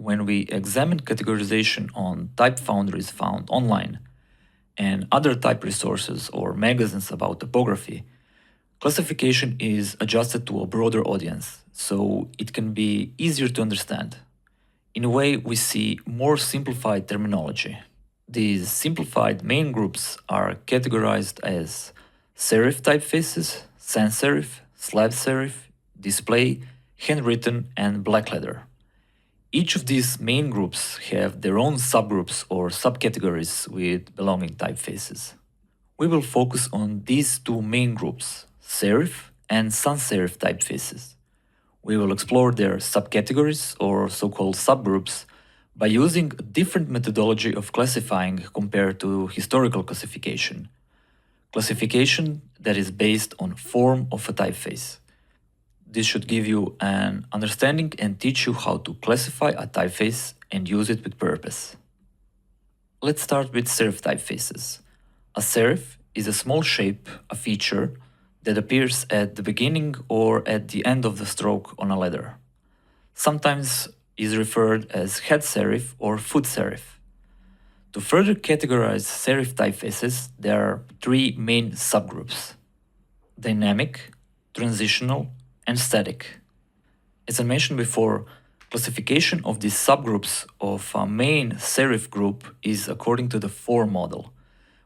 when we examine categorization on type foundries found online and other type resources or magazines about topography, classification is adjusted to a broader audience, so it can be easier to understand. In a way, we see more simplified terminology. These simplified main groups are categorized as serif typefaces, sans serif, slab serif, display, handwritten, and blackletter. Each of these main groups have their own subgroups or subcategories with belonging typefaces. We will focus on these two main groups, serif and sans serif typefaces. We will explore their subcategories or so-called subgroups by using a different methodology of classifying compared to historical classification. Classification that is based on form of a typeface. This should give you an understanding and teach you how to classify a typeface and use it with purpose. Let's start with serif typefaces. A serif is a small shape, a feature, that appears at the beginning or at the end of the stroke on a letter. Sometimes is referred as head serif or foot serif. To further categorize serif typefaces, there are three main subgroups: dynamic, transitional, and static. As I mentioned before, classification of these subgroups of a main serif group is according to the form model,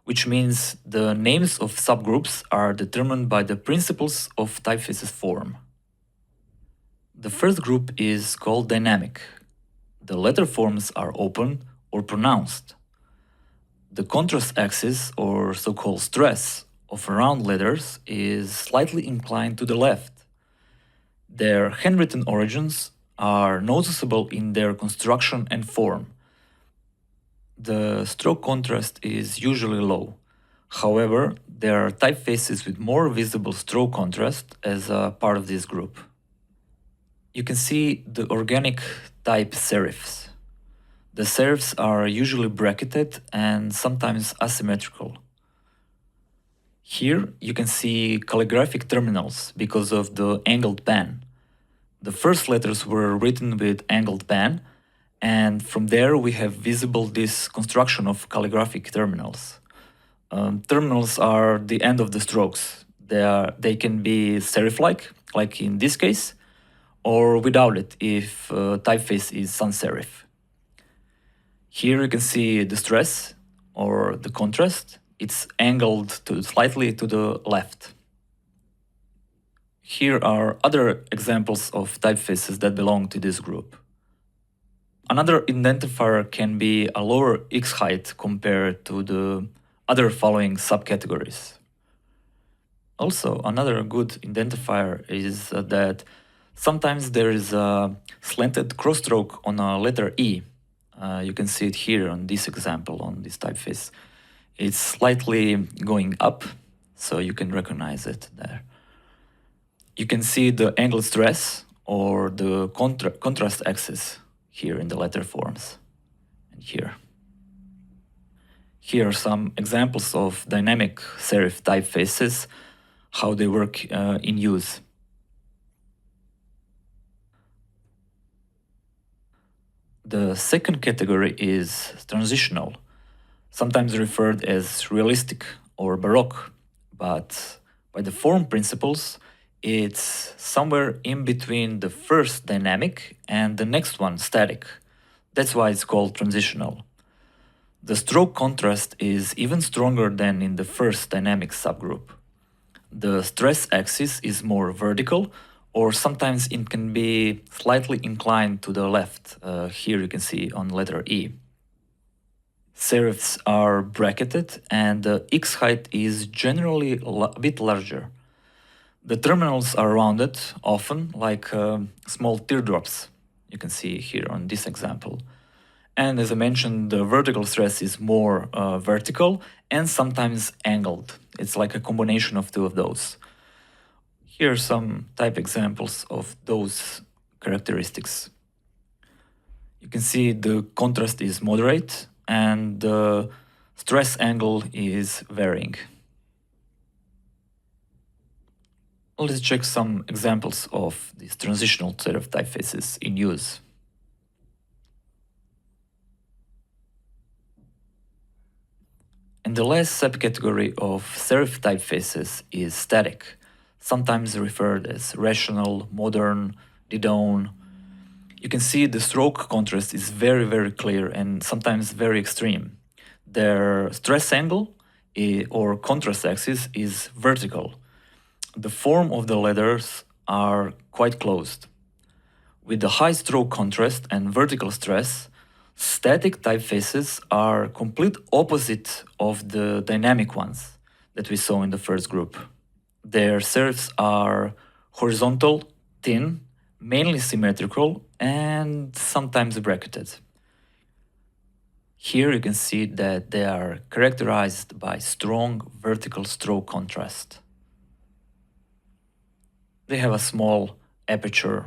which means the names of subgroups are determined by the principles of typeface's form. The first group is called dynamic. The letter forms are open or pronounced. The contrast axis, or so-called stress, of round letters is slightly inclined to the left. Their handwritten origins are noticeable in their construction and form. The stroke contrast is usually low. However, there are typefaces with more visible stroke contrast as a part of this group. You can see the organic type serifs. The serifs are usually bracketed and sometimes asymmetrical. Here you can see calligraphic terminals because of the angled pen. The first letters were written with angled pen, and from there we have visible this construction of calligraphic terminals. Terminals are the end of the strokes. They can be serif-like in this case, or without it if typeface is sans serif. Here you can see the stress or the contrast. It's angled slightly to the left. Here are other examples of typefaces that belong to this group. Another identifier can be a lower X height compared to the other following subcategories. Also, another good identifier is that sometimes there is a slanted crossstroke on a letter E. You can see it here on this example, on this typeface. It's slightly going up, so you can recognize it there. You can see the angled stress or the contrast axis here in the letter forms, and here. Here are some examples of dynamic serif typefaces, how they work in use. The second category is transitional, sometimes referred as realistic or baroque, but by the form principles, it's somewhere in between the first dynamic and the next one static. That's why it's called transitional. The stroke contrast is even stronger than in the first dynamic subgroup. The stress axis is more vertical, or sometimes it can be slightly inclined to the left. Here you can see on letter E. Serifs are bracketed and the X height is generally a bit larger. The terminals are rounded, often like small teardrops. You can see here on this example. And as I mentioned, the vertical stress is more vertical and sometimes angled. It's like a combination of two of those. Here are some type examples of those characteristics. You can see the contrast is moderate and the stress angle is varying. Let's check some examples of these transitional serif typefaces in use. And the last subcategory of serif typefaces is static, sometimes referred as rational, modern, Didone. You can see the stroke contrast is very clear and sometimes very extreme. Their stress angle or contrast axis is vertical. The form of the letters are quite closed. With the high stroke contrast and vertical stress, static typefaces are complete opposite of the dynamic ones that we saw in the first group. Their serifs are horizontal, thin, mainly symmetrical, and sometimes bracketed. Here you can see that they are characterized by strong vertical stroke contrast. They have a small aperture,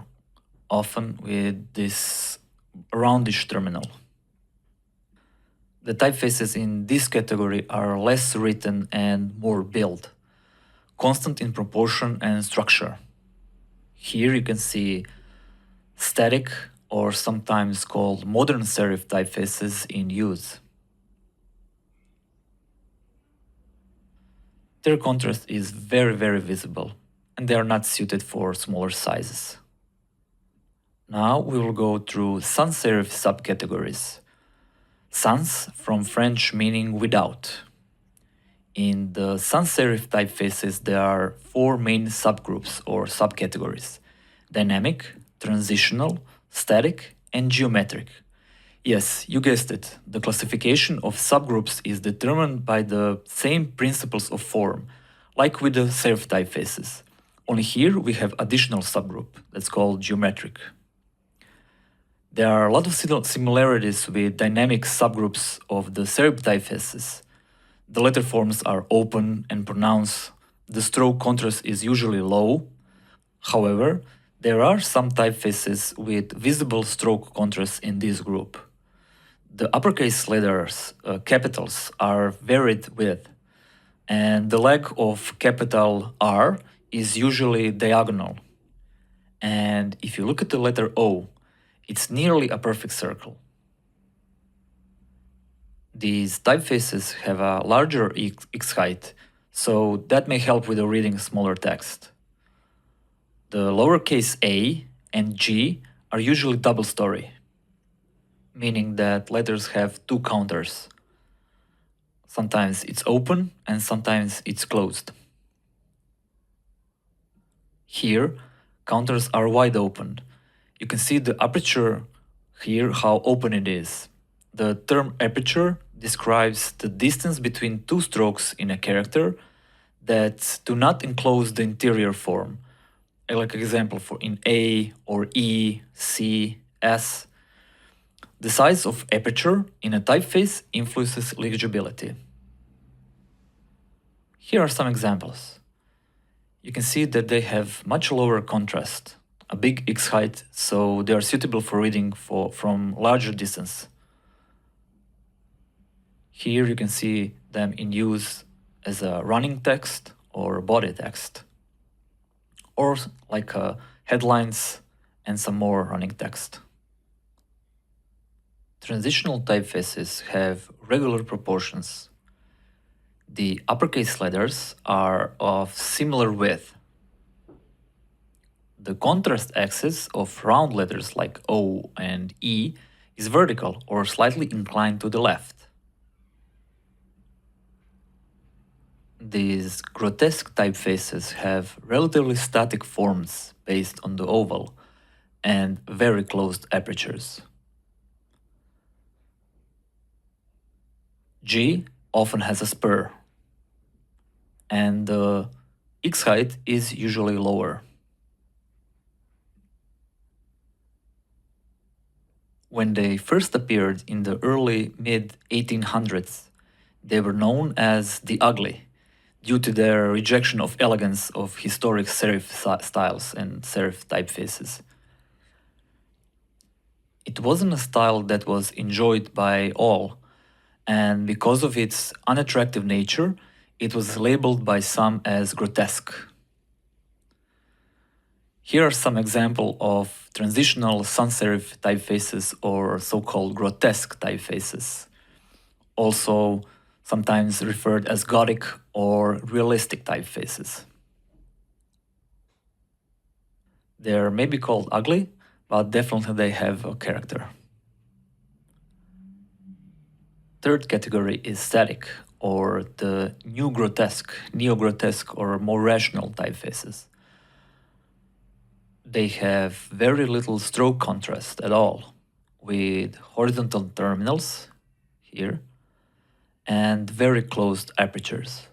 often with this roundish terminal. The typefaces in this category are less written and more built, constant in proportion and structure. Here you can see static or sometimes called modern serif typefaces in use. Their contrast is very visible, and they are not suited for smaller sizes. Now we will go through sans serif subcategories. Sans from French meaning without. In the sans serif typefaces there are four main subgroups or subcategories: dynamic, transitional, static, and geometric. Yes, you guessed it, the classification of subgroups is determined by the same principles of form, like with the serif typefaces. Only here we have additional subgroup that's called geometric. There are a lot of similarities with dynamic subgroups of the serif typefaces. The letter forms are open and pronounced. The stroke contrast is usually low. However, there are some typefaces with visible stroke contrast in this group. The uppercase letters, capitals, are varied with, and the leg of capital R is usually diagonal. And if you look at the letter O, it's nearly a perfect circle. These typefaces have a larger X height, so that may help with the reading smaller text. The lowercase a and g are usually double story, meaning that letters have two counters. Sometimes it's open and sometimes it's closed. Here, counters are wide open. You can see the aperture here, how open it is. The term aperture describes the distance between two strokes in a character that do not enclose the interior form. Like example for in A or E, C, S. The size of aperture in a typeface influences legibility. Here are some examples. You can see that they have much lower contrast, a big X height, so they are suitable for reading from larger distance. Here you can see them in use as a running text or body text, or like headlines and some more running text. Transitional typefaces have regular proportions. The uppercase letters are of similar width. The contrast axis of round letters like O and E is vertical or slightly inclined to the left. These grotesque typefaces have relatively static forms based on the oval and very closed apertures. G often has a spur, and the X height is usually lower. When they first appeared in the early mid-1800s, they were known as the ugly, due to their rejection of elegance of historic serif styles and serif typefaces. It wasn't a style that was enjoyed by all, and because of its unattractive nature, it was labeled by some as grotesque. Here are some examples of transitional sans serif typefaces or so-called grotesque typefaces. Also, sometimes referred as Gothic or realistic typefaces. They're maybe called ugly, but definitely they have a character. Third category is static, or the new grotesque, neo-grotesque, or more rational typefaces. They have very little stroke contrast at all, with horizontal terminals here and very closed apertures.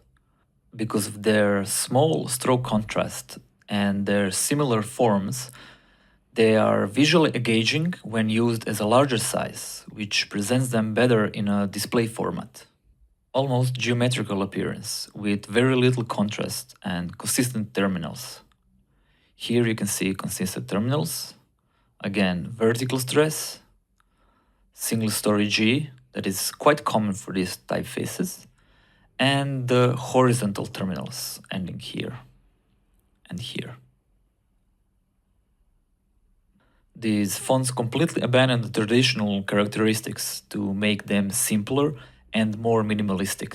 Because of their small stroke contrast and their similar forms, they are visually engaging when used as a larger size, which presents them better in a display format. Almost geometrical appearance, with very little contrast and consistent terminals. Here you can see consistent terminals, again vertical stress, single story G, that is quite common for these typefaces, and the horizontal terminals ending here and here. These fonts completely abandon the traditional characteristics to make them simpler and more minimalistic.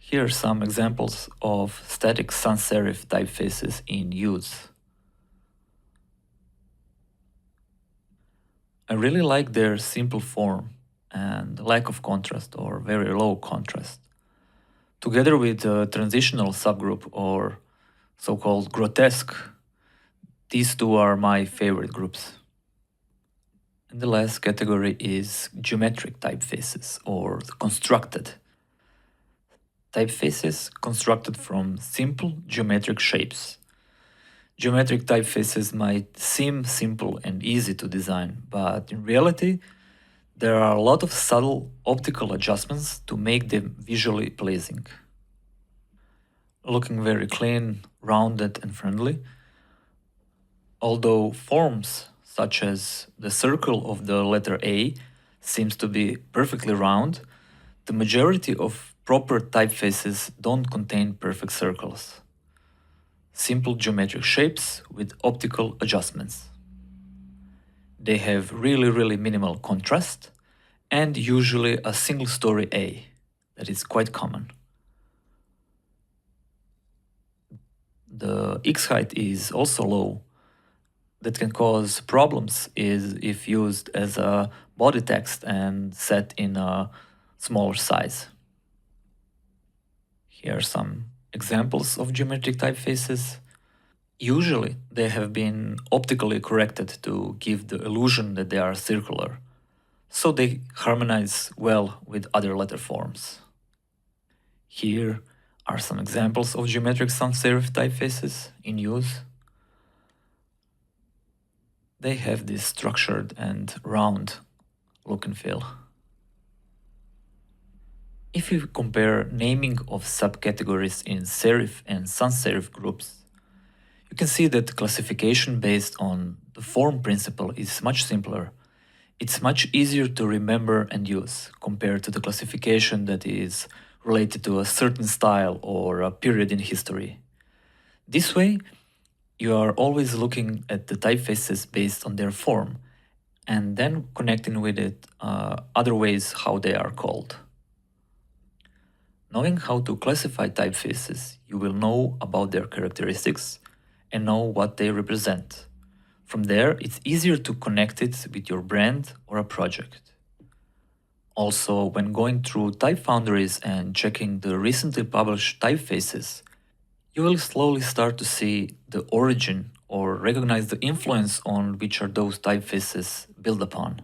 Here are some examples of static sans serif typefaces in use. I really like their simple form and lack of contrast or very low contrast. Together with the transitional subgroup or so-called grotesque, these two are my favorite groups. And the last category is geometric typefaces or constructed typefaces constructed from simple geometric shapes. Geometric typefaces might seem simple and easy to design, but in reality, there are a lot of subtle optical adjustments to make them visually pleasing. Looking very clean, rounded, and friendly, although forms such as the circle of the letter A seems to be perfectly round, the majority of proper typefaces don't contain perfect circles. Simple geometric shapes with optical adjustments. They have really minimal contrast and usually a single story A, that is quite common. The X height is also low. That can cause problems if used as a body text and set in a smaller size. Here are some examples of geometric typefaces. Usually, they have been optically corrected to give the illusion that they are circular, so they harmonize well with other letter forms. Here are some examples of geometric sans serif typefaces in use. They have this structured and round look and feel. If you compare naming of subcategories in serif and sans serif groups, you can see that classification based on the form principle is much simpler. It's much easier to remember and use compared to the classification that is related to a certain style or a period in history. This way, you are always looking at the typefaces based on their form and then connecting with it other ways how they are called. Knowing how to classify typefaces, you will know about their characteristics and know what they represent. From there, it's easier to connect it with your brand or a project. Also, when going through type foundries and checking the recently published typefaces, you will slowly start to see the origin or recognize the influence on which are those typefaces built upon.